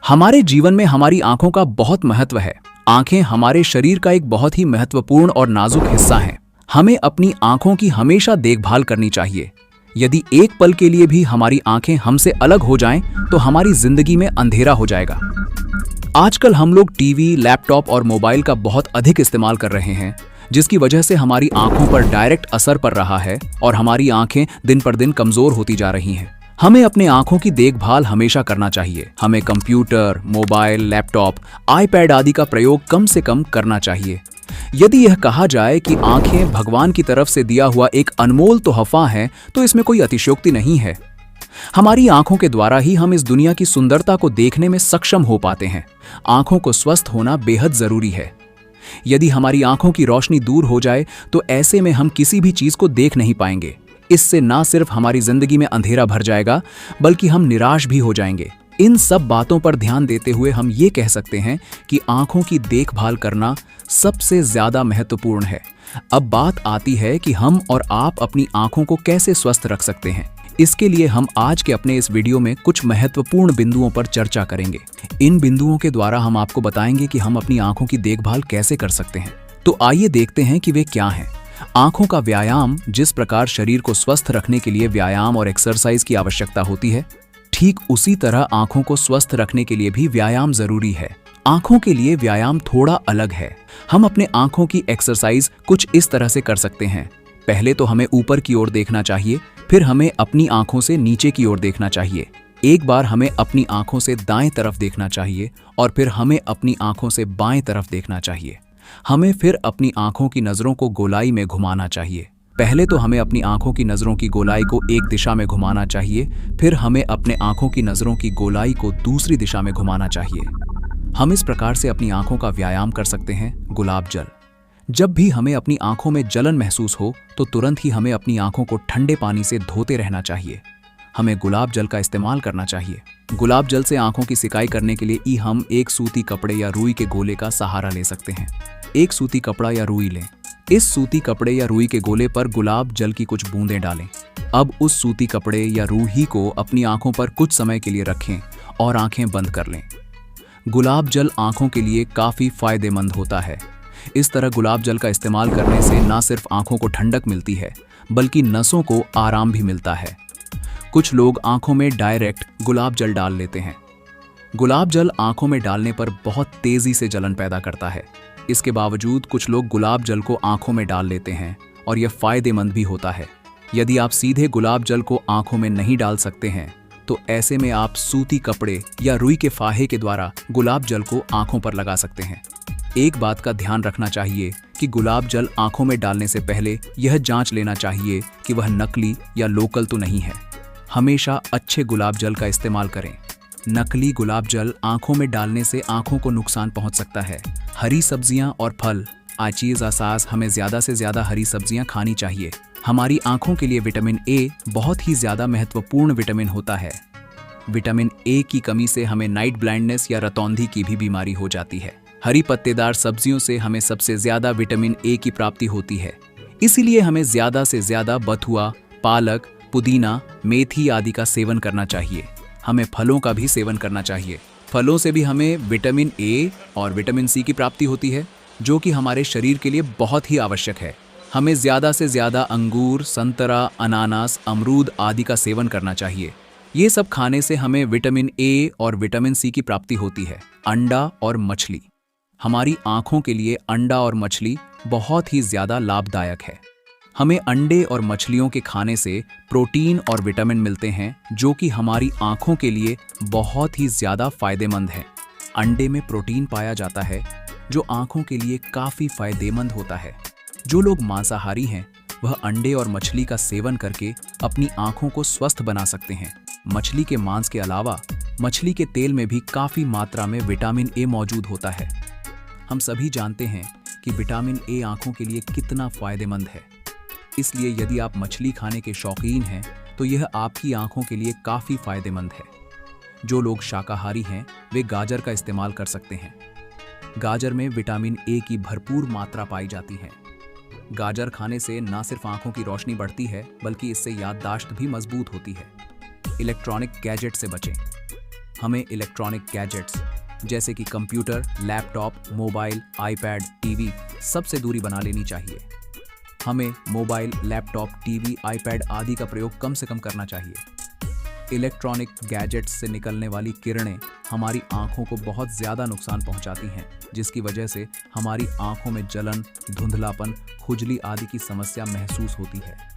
हमारे जीवन में हमारी आंखों का बहुत महत्व है। आंखें हमारे शरीर का एक बहुत ही महत्वपूर्ण और नाजुक हिस्सा हैं। हमें अपनी आंखों की हमेशा देखभाल करनी चाहिए। यदि एक पल के लिए भी हमारी आंखें हमसे अलग हो जाएं, तो हमारी जिंदगी में अंधेरा हो जाएगा। आजकल हम लोग टीवी, लैपटॉप और मोबाइल का बहुत अधिक इस्तेमाल कर रहे हैं, जिसकी वजह से हमारी आंखों पर डायरेक्ट असर पड़ रहा है और हमारी आंखें दिन पर दिन कमजोर होती जा रही हैं। हमें अपने आंखों की देखभाल हमेशा करना चाहिए। हमें कंप्यूटर, मोबाइल, लैपटॉप, आईपैड आदि का प्रयोग कम से कम करना चाहिए। यदि यह कहा जाए कि आंखें भगवान की तरफ से दिया हुआ एक अनमोल तोहफा है, तो इसमें कोई अतिशयोक्ति नहीं है। हमारी आंखों के द्वारा ही हम इस दुनिया की सुंदरता को देखने में सक्षम हो पाते हैं। आंखों को स्वस्थ होना बेहद जरूरी है। यदि हमारी आंखों की रोशनी दूर हो जाए, तो ऐसे में हम किसी भी चीज को देख नहीं पाएंगे। इससे ना सिर्फ हमारी जिंदगी में अंधेरा भर जाएगा, बल्कि हम निराश भी हो जाएंगे। इन सब बातों पर ध्यान देते हुए हम ये कह सकते हैं कि आंखों की देखभाल करना सबसे ज्यादा महत्वपूर्ण है। अब बात आती है कि हम और आप अपनी आंखों को कैसे स्वस्थ रख सकते हैं। इसके लिए हम आज के अपने इस वीडियो में कुछ महत्वपूर्ण बिंदुओं पर चर्चा करेंगे। इन बिंदुओं के द्वारा हम आपको बताएंगे कि हम अपनी आंखों की देखभाल कैसे कर सकते हैं। तो आइए देखते हैं कि वे क्या हैं। आंखों का व्यायाम। जिस प्रकार शरीर को स्वस्थ रखने के लिए व्यायाम और एक्सरसाइज की आवश्यकता होती है, ठीक उसी तरह आंखों को स्वस्थ रखने के लिए भी व्यायाम जरूरी है। आंखों के लिए व्यायाम थोड़ा अलग है। हम अपने आंखों की एक्सरसाइज कुछ इस तरह से कर सकते हैं। पहले तो हमें ऊपर की ओर देखना चाहिए, फिर हमें अपनी आंखों से नीचे की ओर देखना चाहिए। एक बार हमें अपनी आंखों से दाएं तरफ देखना चाहिए और फिर हमें अपनी आंखों से बाएं तरफ देखना चाहिए। हमें फिर अपनी आंखों की नजरों को गोलाई में घुमाना चाहिए। पहले तो हमें अपनी आंखों की नजरों की गोलाई को एक दिशा में घुमाना चाहिए, फिर हमें अपने आंखों की नजरों की गोलाई को दूसरी दिशा में घुमाना चाहिए। हम इस प्रकार से अपनी आंखों का व्यायाम कर सकते हैं। गुलाब जल। जब भी हमें अपनी आंखों में जलन महसूस हो, तो तुरंत ही हमें अपनी आंखों को ठंडे पानी से धोते रहना चाहिए। हमें गुलाब जल का इस्तेमाल करना चाहिए। गुलाब जल से आंखों की सिकाई करने के लिए हम एक सूती कपड़े या रुई के गोले का सहारा ले सकते हैं। एक सूती कपड़ा या रुई लें। इस सूती कपड़े या रुई के गोले पर गुलाब जल की कुछ बूंदें डालें। अब उस सूती कपड़े या रुई को अपनी आंखों पर कुछ समय के लिए रखें और आंखें बंद कर लें। गुलाब जल आंखों के लिए काफी फायदेमंद होता है। इस तरह गुलाब जल का इस्तेमाल करने से न सिर्फ आंखों को ठंडक मिलती है, बल्कि नसों को आराम भी मिलता है। कुछ लोग आंखों में डायरेक्ट गुलाब जल डाल लेते हैं। गुलाब जल आंखों में डालने पर बहुत तेजी से जलन पैदा करता है। इसके बावजूद कुछ लोग गुलाब जल को आंखों में डाल लेते हैं और यह फायदेमंद भी होता है। यदि आप सीधे गुलाब जल को आंखों में नहीं डाल सकते हैं, तो ऐसे में आप सूती कपड़े या रुई के फाहे के द्वारा गुलाब जल को आंखों पर लगा सकते हैं। एक बात का ध्यान रखना चाहिए कि गुलाब जल आंखों में डालने से पहले यह जांच लेना चाहिए कि वह नकली या लोकल तो नहीं है। हमेशा अच्छे गुलाब जल का इस्तेमाल करें। नकली गुलाब जल आंखों में डालने से आंखों को नुकसान पहुंच सकता है। हरी सब्जियां और फल। आचीज असास हमें ज्यादा से ज्यादा हरी सब्जियां खानी चाहिए। हमारी आंखों के लिए विटामिन ए बहुत ही ज्यादा महत्वपूर्ण विटामिन होता है। विटामिन ए की कमी से हमें नाइट ब्लाइंडनेस या रतौंधी की भी बीमारी हो जाती है। हरी पत्तेदार सब्जियों से हमें सबसे ज्यादा विटामिन ए की प्राप्ति होती है। इसीलिए हमें ज्यादा से ज्यादा बथुआ, पालक, पुदीना, मेथी आदि का सेवन करना चाहिए। हमें फलों का भी सेवन करना चाहिए। फलों से भी हमें विटामिन ए और विटामिन सी की प्राप्ति होती है, जो कि हमारे शरीर के लिए बहुत ही आवश्यक है। हमें ज्यादा से ज्यादा अंगूर, संतरा, अनानास, अमरूद आदि का सेवन करना चाहिए। ये सब खाने से हमें विटामिन ए और विटामिन सी की प्राप्ति होती है। अंडा और मछली। हमारी आंखों के लिए अंडा और मछली बहुत ही ज्यादा लाभदायक है। हमें अंडे और मछलियों के खाने से प्रोटीन और विटामिन मिलते हैं, जो कि हमारी आंखों के लिए बहुत ही ज्यादा फायदेमंद है। अंडे में प्रोटीन पाया जाता है, जो आंखों के लिए काफी फायदेमंद होता है। जो लोग मांसाहारी हैं, वह अंडे और मछली का सेवन करके अपनी आंखों को स्वस्थ बना सकते हैं। मछली के मांस के अलावा मछली के तेल में भी काफी मात्रा में विटामिन ए मौजूद होता है। हम सभी जानते हैं कि विटामिन ए आंखों के लिए कितना फायदेमंद है। इसलिए यदि आप मछली खाने के शौकीन हैं, तो यह आपकी आंखों के लिए काफी फायदेमंद है। जो लोग शाकाहारी हैं, वे गाजर का इस्तेमाल कर सकते हैं। गाजर में विटामिन ए की भरपूर मात्रा पाई जाती है। गाजर खाने से न सिर्फ आंखों की रोशनी बढ़ती है, बल्कि इससे याददाश्त भी मजबूत होती है। इलेक्ट्रॉनिक गैजेट से बचें। हमें इलेक्ट्रॉनिक गैजेट्स जैसे कि computer, laptop, mobile, iPad, TV सबसे दूरी बना लेनी चाहिए। हमें मोबाइल, लैपटॉप, टीवी, आईपैड आदि का प्रयोग कम से कम करना चाहिए। इलेक्ट्रॉनिक गैजेट्स से निकलने वाली किरणें हमारी आंखों को बहुत ज़्यादा नुकसान पहुंचाती हैं, जिसकी वजह से हमारी आंखों में जलन, धुंधलापन, खुजली आदि की समस्या महसूस होती है।